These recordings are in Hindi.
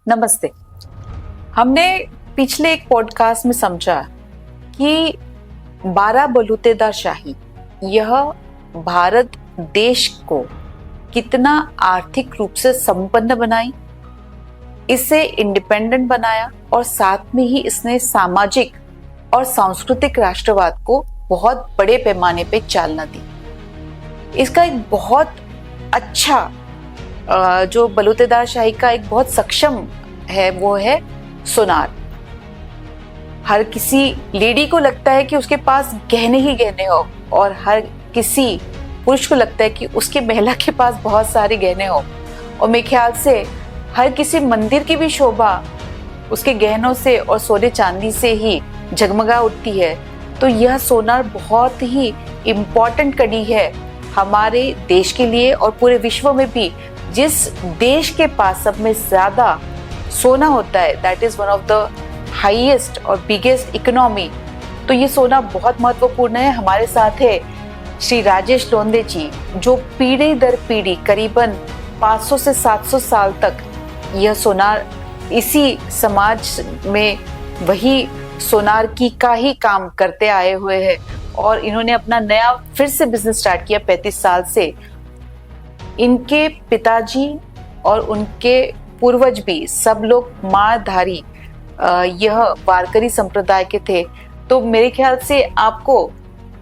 नमस्ते। हमने पिछले एक पॉडकास्ट में समझा कि 12 बलूतेदार शाही यह भारत देश को कितना आर्थिक रूप से संपन्न बनाई, इसे इंडिपेंडेंट बनाया और साथ में ही इसने सामाजिक और सांस्कृतिक राष्ट्रवाद को बहुत बड़े पैमाने पे चालना दी। इसका एक बहुत अच्छा जो बलूतेदार शाही का एक बहुत सक्षम है वो है सोनार। हर किसी लेडी को लगता है कि उसके पास गहने ही गहने हो और हर किसी पुरुष को लगता है कि उसके महिला के पास बहुत सारे गहने हो, और मेरे ख्याल से हर किसी मंदिर की भी शोभा उसके गहनों से और सोने चांदी से ही जगमगा उठती है। तो यह सोनार बहुत ही इम्पोर्टेंट कड़ी है हमारे देश के लिए और पूरे विश्व में भी। जिस देश के पास सब में ज्यादा सोना होता है, that is one of the highest और बिगेस्ट इकोनॉमी। तो ये सोना बहुत महत्वपूर्ण है। हमारे साथ है श्री राजेश लोंदे जी, जो पीढ़ी दर पीढ़ी करीबन 500 से 700 साल तक यह सोनार इसी समाज में वही सोनार की का ही काम करते आए हुए हैं, और इन्होंने अपना नया फिर से बिजनेस स्टार्ट किया 35 साल से। इनके पिताजी और उनके पूर्वज भी सब लोग मारधारी यह वारकरी संप्रदाय के थे। तो मेरे ख्याल से आपको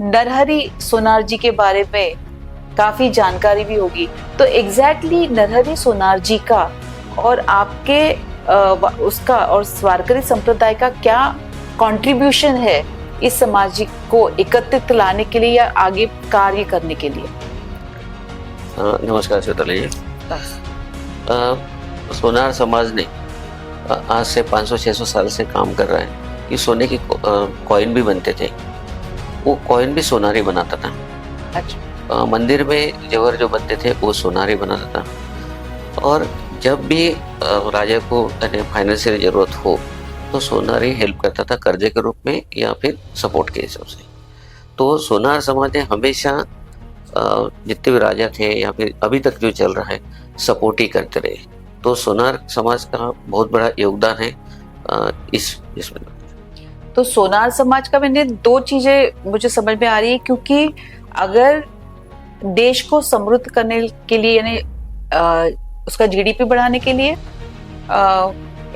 नरहरि सोनार जी के बारे में काफी जानकारी भी होगी। तो एग्जैक्टली नरहरि सोनार जी का और आपके उसका और वारकरी संप्रदाय का क्या कंट्रीब्यूशन है इस समाज को एकत्रित लाने के लिए या आगे कार्य करने के लिए? नमस्कार श्रोताली जी। सोनार समाज ने आज से 500-600 साल से काम कर रहा है कि सोने की कॉइन भी बनते थे। वो कॉइन भी सोनार ही बनाता था। अच्छा। मंदिर में जेवर जो बनते थे वो सोनार ही बनाता था, और जब भी राजा को फाइनेंशियल जरूरत हो तो सोनार ही हेल्प करता था, कर्जे के रूप में या फिर सपोर्ट के हिसाब से। तो सोनार समाज ने हमेशा जितने भी राजा थे या फिर अभी तक जो चल रहा है सपोर्ट ही करते रहे। तो सोनार समाज का बहुत बड़ा योगदान है इसमें। तो सोनार समाज का मैंने दो चीजें मुझे समझ में आ रही है, क्योंकि अगर देश को समृद्ध करने के लिए यानी उसका जीडीपी बढ़ाने के लिए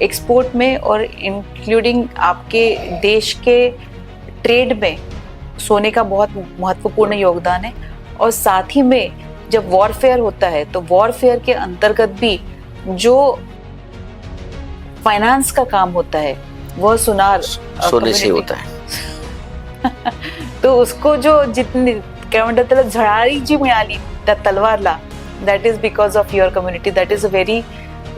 एक्सपोर्ट में और इंक्लूडिंग आपके देश के ट्रेड में सोने का बहुत महत्वपूर्ण योगदान है। और साथ ही में जब वॉरफेयर होता है तो वॉरफेयर के अंतर्गत भी जो फाइनेंस का काम होता है वह सोने से होता है। तो उसको जो जितनी क्या म्हणतात त्याला झळाळी जी मिळाली त्या तलवारला, that is because of your community. That is a very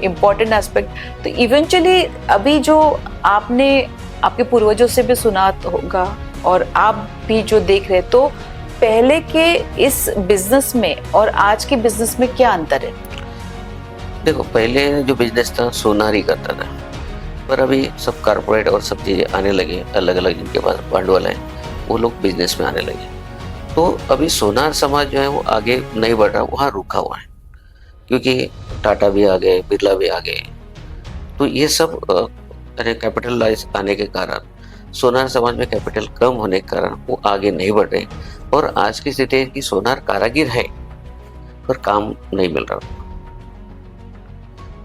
important aspect. तो इवेंचुअली अभी जो आपने आपके पूर्वजों से भी सुना होगा और आप भी जो देख रहे, तो पहले के इस बिजनेस में और आज के बिजनेस में क्या अंतर है? देखो, पहले जो बिजनेस था सोनार ही करता था, पर अभी सब कारपोरेट और सब चीज़ें आने लगे, अलग अलग जिनके पास भांडवल है वो लोग बिजनेस में आने लगे। तो अभी सोनार समाज जो है वो आगे नहीं बढ़ रहा, वहाँ रुका हुआ है, क्योंकि टाटा भी आ गए, बिरला भी आ गए। तो ये सब कैपिटलाइज आने के कारण सोनार समाज में कैपिटल कम होने के कारण वो आगे नहीं बढ़ रहे। और आज की स्थिति है कि सोनार कारागिर है पर काम नहीं मिल रहा।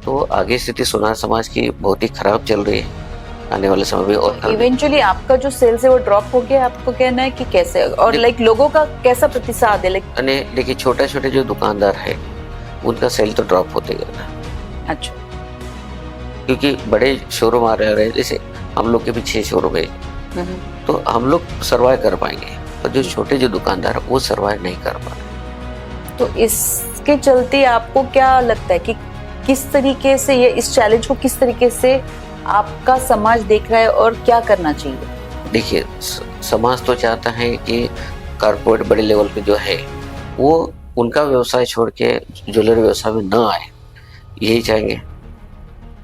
तो आगे स्थिति सोनार समाज की बहुत ही खराब चल रही है आने वाले समय में। और इवेंचुअली आपका जो सेल्स है वो ड्रॉप हो गया, आपको कहना है कि कैसे, और लोगों का कैसा प्रतिसाद है? देखिए, छोटे छोटे जो दुकानदार है उनका सेल तो ड्रॉप होते गया। अच्छा। क्योंकि बड़े शोरूम आ रहे हैं, जैसे हम लोग के भी 6 शोरूम है, तो हम लोग सर्वाइव कर पाएंगे, और जो छोटे जो दुकानदार वो सर्वाइव नहीं कर पा रहे। तो इसके चलते आपको क्या लगता है कि किस तरीके से ये इस चैलेंज को किस तरीके से आपका समाज देख रहा है और क्या करना चाहिए? देखिए, समाज तो चाहता है कि कारपोरेट बड़े लेवल पे जो है वो उनका व्यवसाय छोड़ के ज्वेलरी व्यवसाय में न आए, यही चाहेंगे,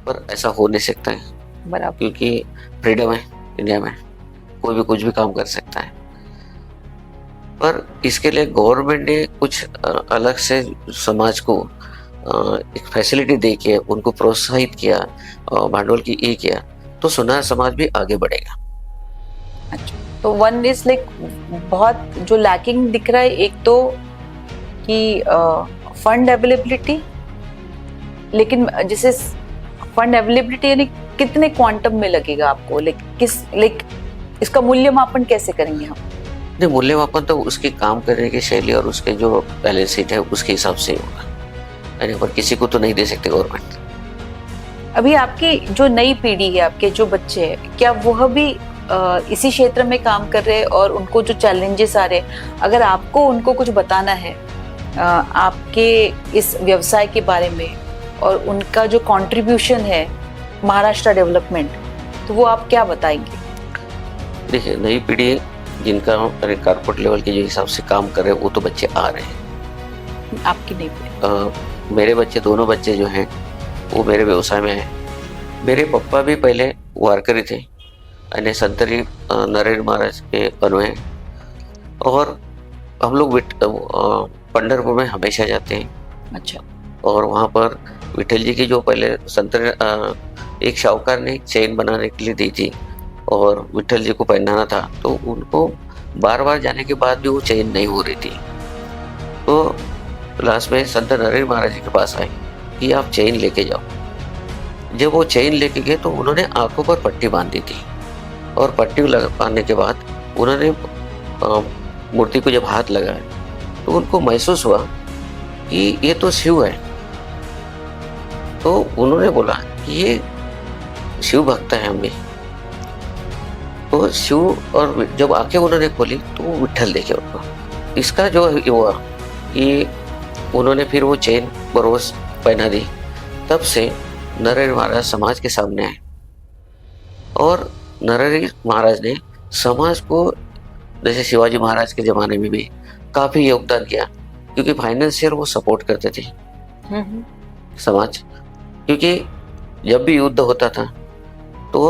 पर ऐसा हो नहीं सकता है। बराबर। क्योंकि फ्रीडम है इंडिया में, कोई भी कुछ भी काम कर सकता है। पर इसके लिए गवर्नमेंट ने कुछ अलग से समाज को एक फैसिलिटी दे के उनको प्रोत्साहित किया, भांडवल की ये किया, तो सुनार समाज भी आगे बढ़ेगा। अच्छा, तो वन इज लाइक बहुत जो लैकिंग दिख रहा है, एक तो कि फंड अवेलेबिलिटी, लेकिन जैसे फंड अवेलेबिलिटी यानी कितने क्वांटम में लगेगा आपको, लाइक इसका मूल्यमापन कैसे करेंगे हम? नहीं, मूल्यमापन तो उसके काम करने की शैली और उसके जो बैलेंस शीट है उसके हिसाब से ही होगा, यानी पर किसी को तो नहीं दे सकते गवर्नमेंट। अभी आपकी जो नई पीढ़ी है, आपके जो बच्चे हैं, क्या वह भी इसी क्षेत्र में काम कर रहे हैं और उनको जो चैलेंजेस आ रहे हैं, अगर आपको उनको कुछ बताना है आपके इस व्यवसाय के बारे में और उनका जो कंट्रीब्यूशन है महाराष्ट्र डेवलपमेंट, तो वो आप क्या बताएंगे? देखिए, नई पीढ़ी जिनका कॉर्पोरेट लेवल के जो हिसाब से काम कर रहे हैं वो तो बच्चे आ रहे हैं। आपकी नई पीढ़ी? मेरे बच्चे, दोनों बच्चे जो हैं वो मेरे व्यवसाय में हैं। मेरे पापा भी पहले वारकरी थे, यानी संतरी नरेंद्र महाराज के अनुयायी, और हम लोग पंढरपुर में हमेशा जाते हैं। अच्छा। और वहाँ पर विठल जी की जो पहले एक शाहूकार ने चेन बनाने के लिए दी थी और विठल जी को पहनाना था, तो उनको बार बार जाने के बाद भी वो चेन नहीं हो रही थी। तो लास्ट में संत नरेंद्र महाराज जी के पास आए कि आप चेन लेके जाओ। जब वो चेन लेके गए तो उन्होंने आंखों पर पट्टी बांध दी थी, और पट्टी बांधने के बाद उन्होंने मूर्ति को जब हाथ लगाया तो उनको महसूस हुआ कि ये तो शिव है। तो उन्होंने बोला कि ये शिव भक्त है हम भी। तो शिव, और जब आंखें उन्होंने खोली तो वो विठल देखे उनको। इसका जो हुआ कि उन्होंने फिर वो चेन बरोज पहना दी। तब से नरेंद्र महाराज समाज के सामने आए, और नरेंद्र महाराज ने समाज को, जैसे शिवाजी महाराज के ज़माने में भी काफ़ी योगदान किया, क्योंकि फाइनेंशियल वो सपोर्ट करते थे समाज। क्योंकि जब भी युद्ध होता था तो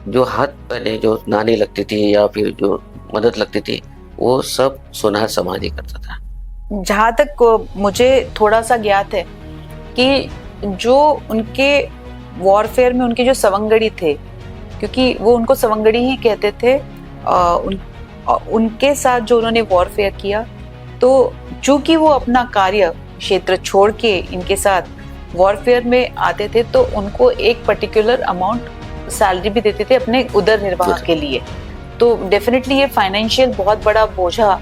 जो हाथ पहले जो नानी लगती थी या फिर जो मदद लगती थी वो सब सुनार समाज ही करता था। जहाँ तक मुझे थोड़ा सा ज्ञात है कि जो उनके वॉरफेयर में उनके जो सवंगड़ी थे, क्योंकि वो उनको सवंगड़ी ही कहते थे, उनके साथ जो उन्होंने वॉरफेयर किया, तो चूंकि वो अपना कार्य क्षेत्र छोड़ के इनके साथ वॉरफेयर में आते थे, तो उनको एक पर्टिकुलर अमाउंट सैलरी भी देते थे अपने उदर निर्वाह के लिए। तो डेफिनेटली ये फाइनेंशियल बहुत बड़ा बोझा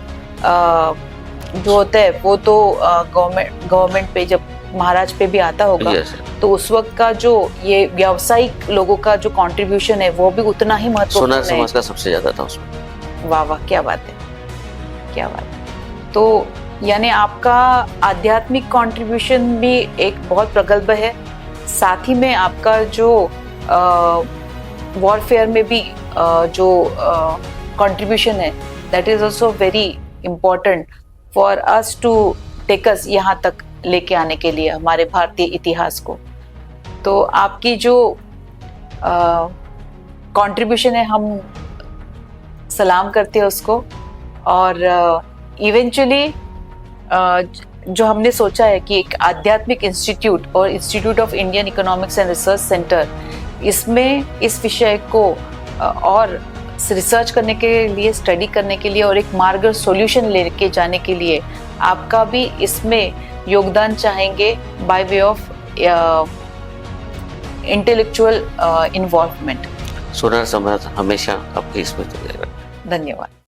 जो होता है वो तो गवर्नमेंट पे, जब महाराज पे भी आता होगा, तो उस वक्त का जो ये व्यावसायिक लोगों का जो कंट्रीब्यूशन है वो भी उतना ही महत्वपूर्ण है। सुनार समाज का सबसे ज्यादा था उसमें। वाह वाह, क्या बात है, क्या बात है। तो यानी आपका आध्यात्मिक कंट्रीब्यूशन भी एक बहुत प्रगल्भ है, साथ ही में आपका जो वॉरफेयर में भी जो कंट्रीब्यूशन है, that is also very important for us to take us यहाँ तक लेके आने के लिए हमारे भारतीय इतिहास को। तो आपकी जो कंट्रीब्यूशन है हम सलाम करते हैं उसको, और इवेंचुअली जो हमने सोचा है कि एक आध्यात्मिक इंस्टीट्यूट और institute of Indian economics and research centre, इसमें इस विषय को और रिसर्च करने के लिए, स्टडी करने के लिए और एक मार्ग सॉल्यूशन लेके जाने के लिए आपका भी इसमें योगदान चाहेंगे by way of intellectual involvement. सुनार समाज हमेशा आपके इसमें रहेगा। धन्यवाद।